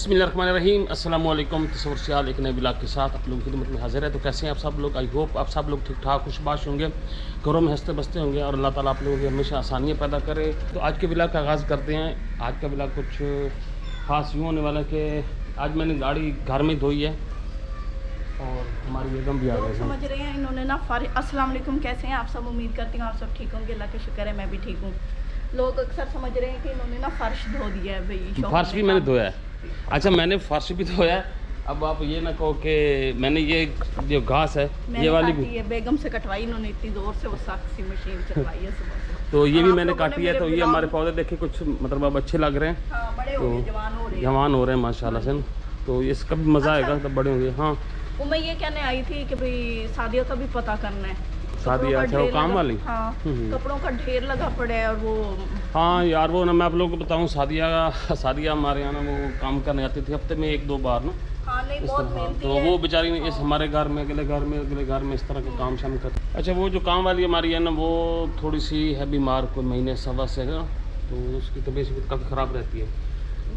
बिस्मिल्लाहिर्रहमानिर्रहीम अस्सलाम वालेकुम। तस्वर सियाल एक नए ब्लॉग के साथ आप लोगों की खिदमत में हाजिर है। तो कैसे हैं आप सब लोग? आई होप आप सब लोग ठीक ठाक खुशबाश होंगे, घरों में हंसते बसते होंगे और अल्लाह ताला आप लोगों की हमेशा आसानियाँ पैदा करे। तो आज के ब्लॉग का आगाज़ करते हैं। आज का ब्लॉग कुछ ख़ास यूँ होने वाला है कि आज मैंने गाड़ी घर में धोई है और हमारी बेगम भी आ गए। समझ रहे हैं इन्होंने ना अस्सलाम वालेकुम, कैसे हैं आप सब? उम्मीद करती हूँ आप सब ठीक होंगे, अल्लाह का शुक्र है मैं भी ठीक हूँ। लोग अक्सर समझ रहे हैं कि इन्होंने ना फर्श धो दिया है भाई। फर्श भी मैंने धोया है। अच्छा, मैंने फर्श भी धोया है। अब आप ये ना कहो कि मैंने ये जो घास है ये वाली भी बेगम से कटवाई इन्होंने, इतनी जोर से वो साक्षी मशीन चलवाई है सुबह से। तो ये भी मैंने काटी है। तो ये हमारे पौधे देखे कुछ मतलब अब अच्छे लग रहे हैं। हाँ, बड़े हो गए, जवान हो रहे हैं माशाल्लाह से। तो इसका भी मज़ा आएगा तब बड़े होंगे। हाँ, वो मैं ये कहने आई थी कि भाई शादियों का भी पता करना है। शादी अच्छा वो काम वाली। हाँ, कपड़ों का ढेर लगा पड़ा है और वो। हाँ यार, वो ना मैं आप लोगों को बताऊँ, शादिया हमारे यहाँ ना वो काम करने आती थी हफ्ते में 1-2 बार ना। हाँ, नहीं बहुत मेहनती तो है। वो बेचारी ने इस हमारे घर में अगले घर में इस तरह के काम शाम कर। अच्छा, वो जो काम वाली हमारी है ना वो थोड़ी सी है बीमार, कोई महीने सवा से है ना, तो उसकी तबीयत काफ़ी ख़राब रहती है।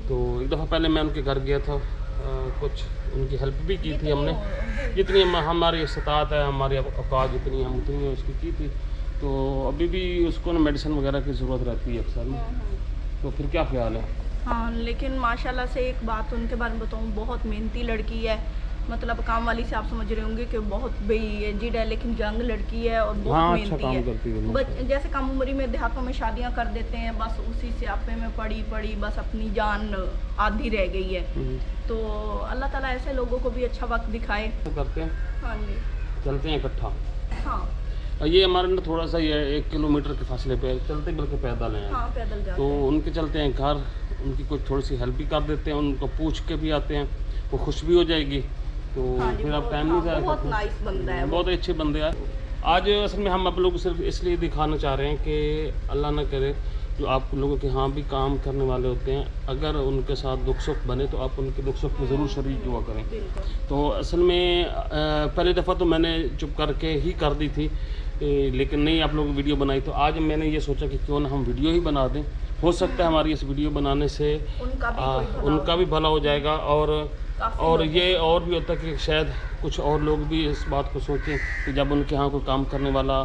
तो एक दफ़ा पहले मैं उनके घर गया था, कुछ उनकी हेल्प भी की थी हमने, जितनी हमारी इस्तात है, हमारी औकात जितनी हम उतनी उसकी की थी। तो अभी भी उसको ना मेडिसिन वगैरह की ज़रूरत रहती है अक्सर में। तो फिर क्या ख्याल है? हाँ, लेकिन माशाल्लाह से एक बात उनके बारे में बताऊँ, बहुत मेहनती लड़की है। मतलब काम वाली से आप समझ रहे होंगे कि बहुत बेजिड है, लेकिन यंग लड़की है और बहुत हाँ, मेहनती अच्छा काम करती है। जैसे कम उम्री में देहातों में शादियां कर देते हैं, बस उसी से आपे में पड़ी बस अपनी जान आधी रह गई है। तो अल्लाह ताला ऐसे लोगों को भी अच्छा वक्त दिखाए। तो करते हैं। हाँ जी, चलते हैं इकट्ठा। हाँ, ये हमारे ना थोड़ा सा ये 1 किलोमीटर के फासले पे चलते बल्कि पैदल हैं। हाँ, पैदल जाते तो हैं। उनके चलते हैं घर, उनकी कुछ थोड़ी सी हेल्प भी कर देते हैं, उनको पूछ के भी आते हैं, वो खुश भी हो जाएगी। तो हाँ फिर आप टाइम नहीं जाएगा। बहुत नाइस बंदा है, बहुत अच्छे बंदे हैं। आज असल में हम आप लोग को सिर्फ इसलिए दिखाना चाह रहे हैं कि अल्लाह ना करे जो आप लोगों के यहाँ भी काम करने वाले होते हैं, अगर उनके साथ दुख सुख बने तो आप उनके दुख सुख में ज़रूर शरीक हुआ करें। तो असल में पहली दफ़ा तो मैंने चुप करके ही कर दी थी, लेकिन नहीं आप लोग वीडियो बनाई। तो आज मैंने ये सोचा कि क्यों ना हम वीडियो ही बना दें। हो सकता है हमारी इस वीडियो बनाने से उनका भी भला हो जाएगा और ये और भी होता है कि शायद कुछ और लोग भी इस बात को सोचें कि जब उनके यहाँ कोई काम करने वाला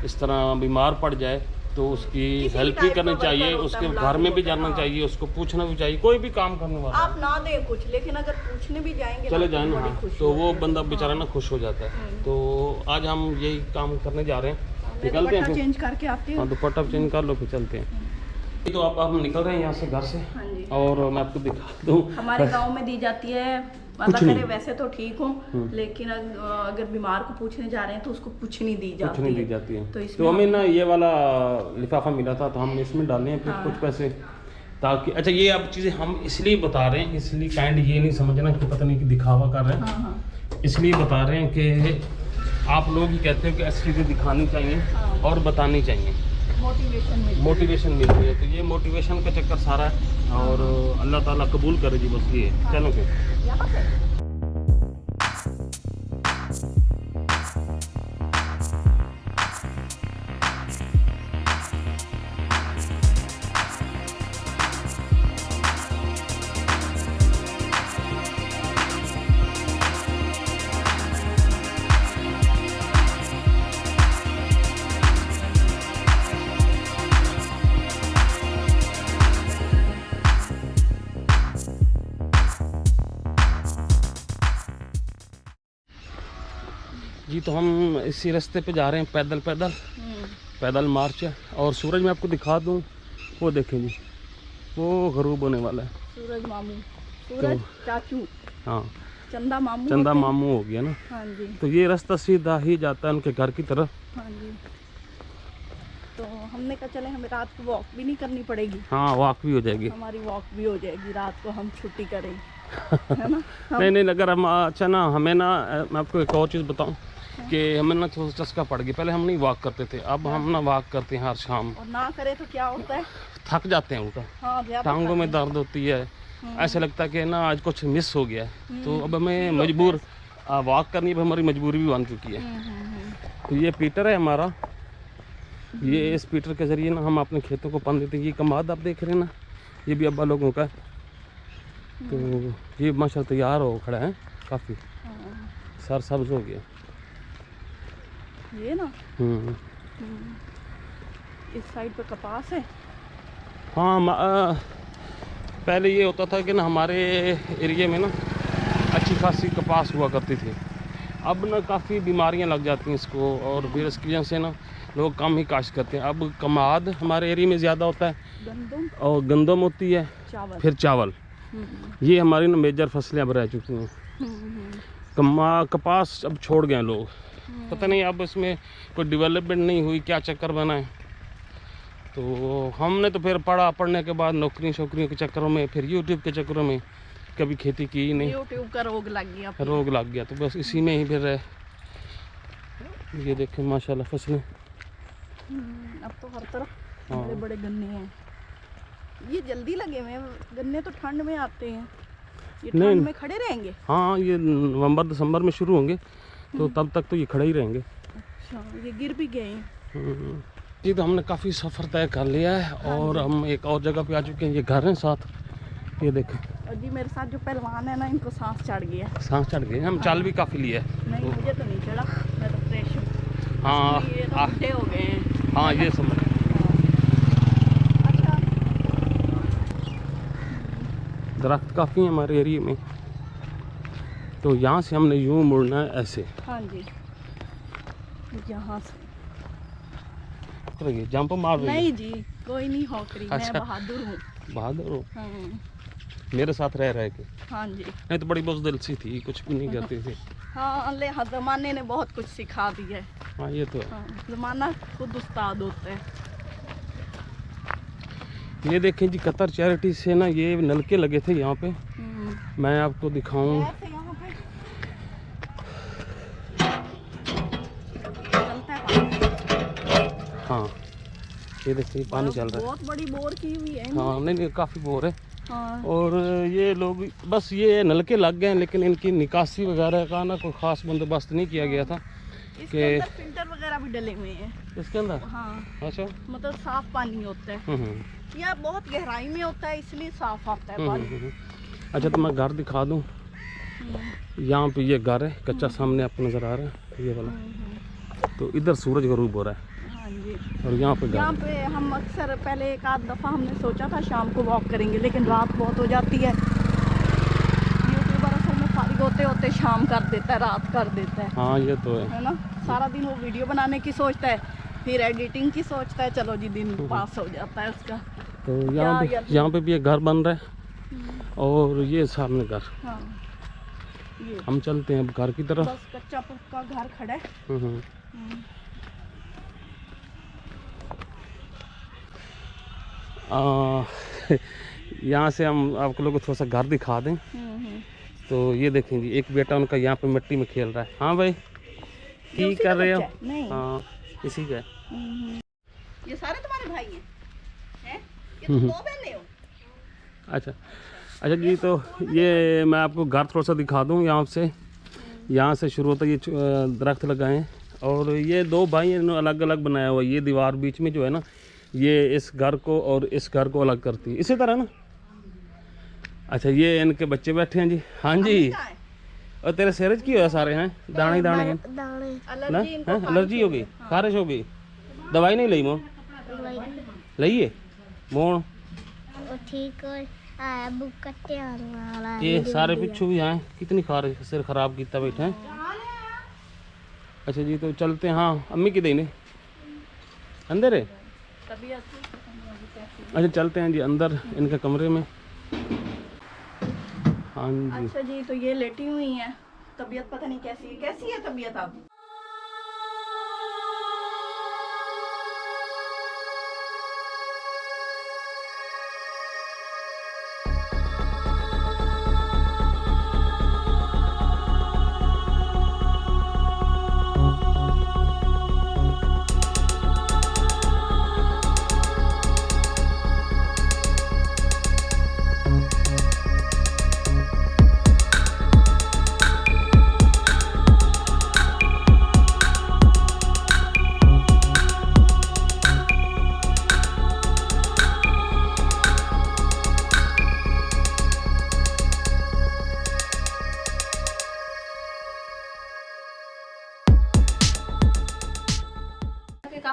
इस तरह बीमार पड़ जाए तो उसकी हेल्प भी करनी चाहिए, उसके घर में भी जाना चाहिए, उसको पूछना भी चाहिए। कोई भी काम करने वाला आप ना दें कुछ, लेकिन अगर पूछने भी जाएंगे चले जाए ना, तो वो बंदा बेचारा ना खुश हो जाता है। तो आज हम यही काम करने जा रहे हैं। निकलते हैं, चेंज करके आते हैं। हाँ, दुपट्टा चेंज कर लो फिर चलते हैं। तो अब हम निकल रहे हैं यहाँ से घर से। हाँ जी। और मैं आपको दिखा दूँ, हमारे गांव में दी जाती है, अल्लाह करे वैसे तो ठीक हूँ, लेकिन अगर बीमार को पूछने जा रहे हैं तो उसको कुछ नहीं दी जाती है। तो हमें ना ये वाला लिफाफा मिला था, तो हम इसमें डालें फिर कुछ पैसे, ताकि अच्छा ये अब चीज़ें हम इसलिए बता रहे हैं, इसलिए काइंड ये नहीं समझना कि पता नहीं कि दिखावा कर रहे हैं। इसलिए बता रहे हैं कि आप लोग ही कहते हो कि ऐसी चीज़ें दिखानी चाहिए और बतानी चाहिए, मोटिवेशन मिलती है। तो ये मोटिवेशन का चक्कर सारा है और अल्लाह ताला कबूल करे जी, बस ये चलो फिर। जी, तो हम इसी रास्ते पे जा रहे हैं, पैदल मार्च है। और सूरज मैं आपको दिखा दूं, वो देखें जी, वो गरूब होने वाला है। सूरज चाचू, हाँ, चंदा मामू हो गया ना। हाँ जी। तो ये रास्ता सीधा ही जाता है उनके घर की तरफ। हाँ जी। तो हमने कहा चले हमें रात को वॉक भी नहीं करनी पड़ेगी। हाँ, वॉक भी हो जाएगी, हमारी वॉक भी हो जाएगी, रात को हम छुट्टी करेंगे है ना। नहीं अगर हम अच्छा ना, हमें ना मैं आपको एक और चीज़ बताऊं कि हमें ना थोड़ा चस्का पड़ गया। पहले हम नहीं वॉक करते थे, अब हम ना वॉक करते हैं हर शाम। और ना करे तो क्या होता है, थक जाते हैं उल्टा। हाँ, टांगों में दर्द होती है, ऐसा लगता है कि ना आज कुछ मिस हो गया है। तो अब हमें मजबूर वॉक करनी, अब हमारी मजबूरी भी बन चुकी है। तो ये पीटर है हमारा, ये इस पीटर के ज़रिए ना हम अपने खेतों को पानी देते हैं। ये कमाद आप देख रहे हैं ना, ये भी अब्बा लोगों का है। तो ये माशा तैयार हो खड़ा है काफ़ी, हाँ, सर सब्ज हो गया। ये ना हम्म। इस साइड पे कपास है। हाँ पहले ये होता था कि ना हमारे एरिया में ना अच्छी खासी कपास हुआ करती थी। अब ना काफ़ी बीमारियां लग जाती हैं इसको, और फिर इसकी वजह से ना लोग कम ही काश्त करते हैं। अब कमाद हमारे एरिया में ज़्यादा होता है, गंदम, और गंदम होती है, चावल। फिर चावल। ये हमारी ना मेजर फसलें अब रह चुकी हैं। कपास अब छोड़ गए हैं लोग, पता नहीं अब इसमें कोई डेवलपमेंट नहीं हुई, क्या चक्कर बना है। तो हमने तो फिर पढ़ने के बाद नौकरी शौकरियों के चक्करों में, फिर यूट्यूब के चक्करों में कभी खेती की ही नहीं। यूट्यूब का रोग लग गया। रोग लग गया तो बस इसी में ही फिर ये देखें माशाल्लाह फसलें। अब तो हर तरफ हाँ। बड़े बड़े गन्ने हैं। ये जल्दी लगे हुए हैं गन्ने, तो ठंड में आते हैं, ये नहीं। ठंड में खड़े रहेंगे। हाँ ये नवंबर दिसंबर में शुरू होंगे, तो तब तक तो ये खड़े ही रहेंगे। अच्छा, ये गिर भी गए हैं। जी तो हमने काफ़ी सफ़र तय कर लिया है, और हम एक और जगह पे आ चुके हैं। ये घर हैं साथ, ये देखें। और जी मेरे साथ जो पहलवान है ना, इनको सांस चढ़ गया। सांस चढ़ गए, हम चाल भी काफ़ी लिया है। नहीं मुझे तो नहीं चढ़ा, मैं तो फ्रेश हूँ। हाँ ये तो बुढ़े हो गए हैं। हाँ ये सब अच्छा, दरख्त काफ़ी हैं हमारे एरिया में। तो यहाँ से हमने यूँ मुड़ना है ऐसे, हाँ जी, यहाँ से जंप मार रही है। नहीं जी, कोई नहीं हौकरी, अच्छा। मैं बहादुर हूँ। बहादुर हो हाँ, मेरे साथ रह के। हाँ जी। नहीं तो बड़ी बुज़दिल सी थी, कुछ भी नहीं करती थी। हाँ ले, हाँ ज़माने ने बहुत कुछ सिखा दिया है। हाँ ये तो है। हाँ, ज़माना खुद उस्ताद होता है। ये देखें जी, कतर चैरिटी से ना ये नलके लगे थे यहाँ पे, मैं आपको दिखाऊं। ऐसे यहाँ पे चलता है पानी। हाँ ये देखिए पानी चल रहा है। बहुत बड़ी बोर की हुई है। हाँ नहीं काफ़ी बोर है। हाँ, और ये लोग बस ये नलके लग गए हैं, लेकिन इनकी निकासी वगैरह का ना कोई ख़ास बंदोबस्त नहीं किया गया था। इसके अंदर फिल्टर वगैरह भी डले हुए हैं। इसके अंदर हाँ, अच्छा। मतलब साफ पानी होता है। यह बहुत गहराई में होता है, इसलिए साफ आता है पानी। अच्छा तो मैं घर दिखा दूँ। यहाँ पे ये घर है कच्चा, सामने आपको नज़र आ रहा है ये वाला। तो इधर सूरज गरूब हो रहा है, हाँ जी। और यहाँ पे यहाँ घर। पे हम अक्सर पहले एक आध दफ़ा हमने सोचा था शाम को वॉक करेंगे, लेकिन रात बहुत हो जाती है। यूट्यूबर असल में फारिग होते होते शाम कर देता है, रात कर देता हाँ ये तो है ना। सारा दिन वो वीडियो बनाने की सोचता है, फिर एडिटिंग की सोचता है, चलो जी दिन पास हो जाता है उसका। तो यहाँ पे भी एक घर बन रहा है, और ये सामने घर। हाँ, ये हम चलते हैं अब घर की तरफ। बस कच्चा पक्का घर खड़ा है। यहाँ से हम आप लोगों को थोड़ा सा घर दिखा दें। तो ये देखें जी, एक बेटा उनका यहाँ पे मिट्टी में खेल रहा है। हाँ भाई की कर रहे हो? नहीं। हाँ इसी का है। ये सारे तुम्हारे भाई हैं? ये तुम दो बहने हो? अच्छा अच्छा जी, तो ये मैं आपको घर थोड़ा सा दिखा दूँ। यहाँ से शुरू होता है, ये दरख्त लगाए हैं, और ये दो भाई इन्होंने अलग अलग बनाया हुआ है। ये दीवार बीच में जो है ना, ये इस घर को और इस घर को अलग करती है, इसी तरह ना। अच्छा ये इनके बच्चे बैठे हैं जी। हाँ जी, और तेरे सिरज की हो सारे हैं दाने ही दाने हैं ना। एलर्जी हो गई, खारिश हो गई, दवाई नहीं ली मोन? लईए मोन ठीक ये सारे पिछू भी हैं, कितनी खारिश, सिर खराब किया बैठे हैं। अच्छा जी तो चलते हैं। हाँ अम्मी की देने अंदर है। अच्छा चलते हैं जी अंदर इनके कमरे में। हाँ जी। अच्छा जी, तो ये लेटी हुई हैं, तबीयत पता नहीं कैसी है तबीयत अब?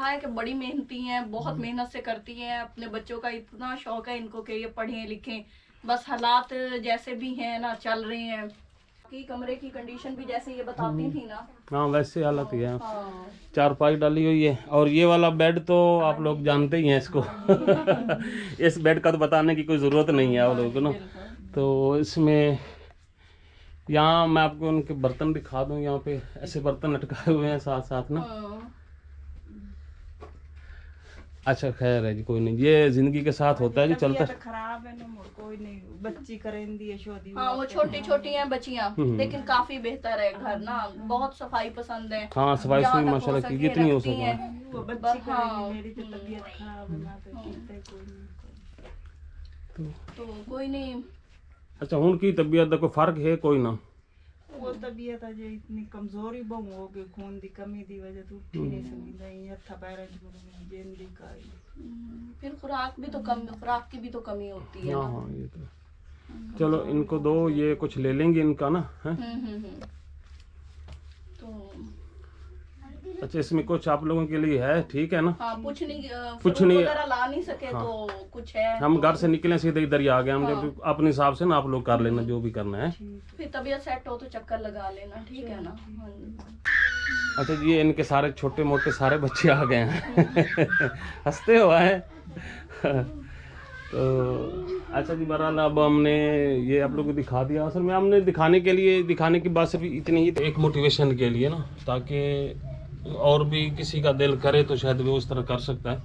है कि बड़ी मेहनती हैं, बहुत मेहनत से करती हैं। अपने बच्चों का इतना शौक है इनको कि ये पढ़ें लिखें, बस हालात जैसे भी हैं ना चल रहे हैं। कि कमरे की कंडीशन भी जैसे ये बताती थी ना, हाँ वैसे हालत ही है। हाँ। चारपाई डाली हुई है और ये वाला बेड तो आप लोग जानते ही हैं इसको। इस बेड का तो बताने की कोई ज़रूरत नहीं है आप लोगों को ना। तो इसमें यहाँ मैं आपको उनके बर्तन दिखा दूँ, यहाँ पे ऐसे बर्तन लटकाए हुए हैं साथ साथ ना। अच्छा खैर है जी, कोई नहीं, ये जिंदगी के साथ होता है जी, चलता है। खराब है ना, कोई नहीं, बच्ची करेंदी है शादी। हाँ वो छोटी छोटी हैं बच्चियाँ, लेकिन काफी बेहतर है घर ना, बहुत सफाई पसंद है। हाँ सफाई जहाँ सुई तक हो माशाल्लाह की सके जितनी हो रखती सके। हैं। वो बच्ची हाँ। करेगी, मेरी तो तबीयत खराब है ना, तो कहते हैं कोई नहीं। तो कोई नहीं। अच्छा उनकी तबीयत का कोई फर्क है कोई ना? वो तबीयत अजे इतनी कमजोरी बहु हो गई, खून दी कमी दी वजह तो उठी नहीं सकती, नहीं हथा पैर जेन दी का। फिर खुराक भी तो कम, खुराक की भी तो कमी होती है। हाँ हाँ ये तो चलो इनको दो, ये कुछ ले लेंगे इनका ना है। तो अच्छा इसमें कुछ आप लोगों के लिए है, ठीक है ना? हाँ कुछ नहीं, कुछ नहीं वगैरह ला नहीं सके तो कुछ है। हम घर से निकले सीधे इधर ही आ गए हम, अपने हिसाब से ना आप लोग कर लेना जो भी करना है। फिर तबीयत सेट हो तो चक्कर लगा लेना, ठीक है ना। अच्छा जी ये इनके सारे छोटे मोटे सारे बच्चे आ गए हैं। हंसते हुआ है। तो अच्छा जी बहरहाल अब हमने ये आप लोग को दिखा दिया। असल में हमने दिखाने की बात सिर्फ इतनी ही, एक मोटिवेशन के लिए ना, ताकि और भी किसी का दिल करे तो शायद वो उस तरह कर सकता है।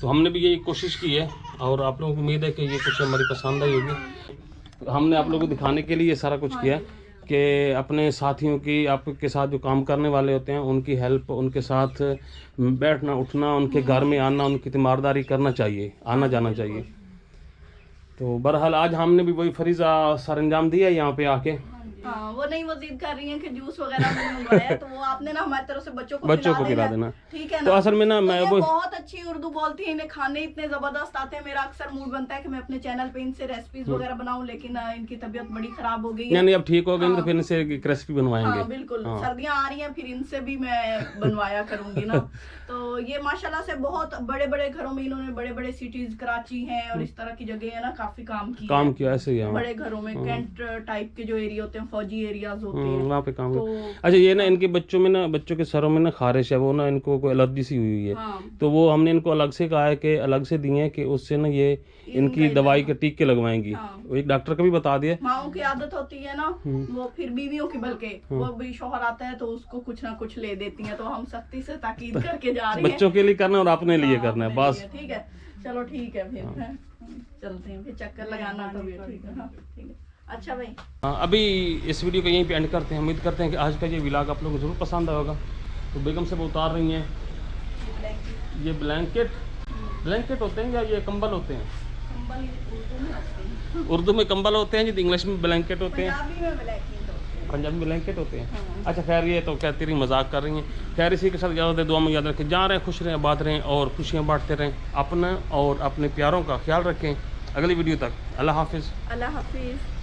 तो हमने भी यही कोशिश की है और आप लोगों को उम्मीद है कि ये कुछ हमारी पसंद आई होगी। हमने आप लोगों को दिखाने के लिए सारा कुछ किया कि अपने साथियों की, आपके साथ जो काम करने वाले होते हैं उनकी हेल्प, उनके साथ बैठना उठना, उनके घर में आना, उनकी तीमारदारी करना चाहिए, आना जाना चाहिए। तो बहरहाल आज हमने भी वही फरीज़ा सर अंजाम दिया यहाँ पे आके। हाँ वो नहीं, वो जिद कर रही है कि जूस वगैरह मैंने मंगवाया, तो वो आपने ना हमारी तरफ से बच्चों को खिला देना, ठीक है ना। तो असल में ना मैं वो बहुत अच्छी उर्दू बोलती है, इन्हें खाने इतने जबरदस्त आते हैं। मेरा अक्सर मूड बनता है कि मैं अपने चैनल पे इनसे रेसिपीज वगैरह बनाऊं, लेकिन इनकी तबीयत बड़ी खराब हो गई है। नहीं अब ठीक हो गई तो फिर इनसे एक रेसिपी बनवाएंगे। हाँ बिल्कुल, सर्दियाँ आ रही हैं, फिर इनसे भी मैं बनवाया करूंगी ना। तो ये माशाल्लाह से बहुत बड़े बड़े घरों में, इन्होंने बड़े बड़े सिटीज, कराची है और इस तरह की जगह है ना, काफी काम किया ऐसे ही है। बड़े घरों में कैंट टाइप के जो एरिया होते हैं, फौजी एरियाज होते हैं, वहाँ पे काम तो अच्छा ये ना इनके बच्चों में ना, बच्चों के सरों में ना खारिश है, वो ना इनको कोई एलर्जी सी हुई है। तो वो हमने इनको अलग से कहा है कि अलग से दिए हैं कि उससे ना ये इनकी दवाई के टीके लगवाएंगी। एक डॉक्टर का भी बता दिया। माओ की आदत होती है ना, वो फिर बीवियों की, बल्कि वो भी शोहर आता है तो उसको कुछ ना कुछ ले देती हैं। तो हम सख्ती से ताकीद करके जा रहे हैं, बच्चों के लिए करना और अपने लिए करना है बस। ठीक है चलो ठीक है, फिर चलते हैं, फिर चक्कर लगाना तो भी ठीक है। हाँ ठीक है, अच्छा भाई। अभी इस वीडियो को यहीं पे एंड करते हैं। उम्मीद करते हैं कि आज का ये व्लॉग आप लोगों को ज़रूर पसंद आएगा। तो बेगम से वो उतार रही हैं ये ब्लैंकेट होते हैं या ये कंबल होते हैं? उर्दू में कंबल होते हैं जी, इंग्लिश में ब्लैंकेट होते हैं, पंजाबी में ब्लैंकेट होते हैं। अच्छा खैर ये तो कहती रही, मजाक कर रही हैं। खैर इसी के साथ ज़्यादा दुआ में याद रखें, जहाँ रहें खुश रहें, आबाद रहें और खुशियाँ बांटते रहें। अपना और अपने प्यारों का ख्याल रखें। अगली वीडियो तक अल्लाह हाफिज़। अल्लाह हाफिज़।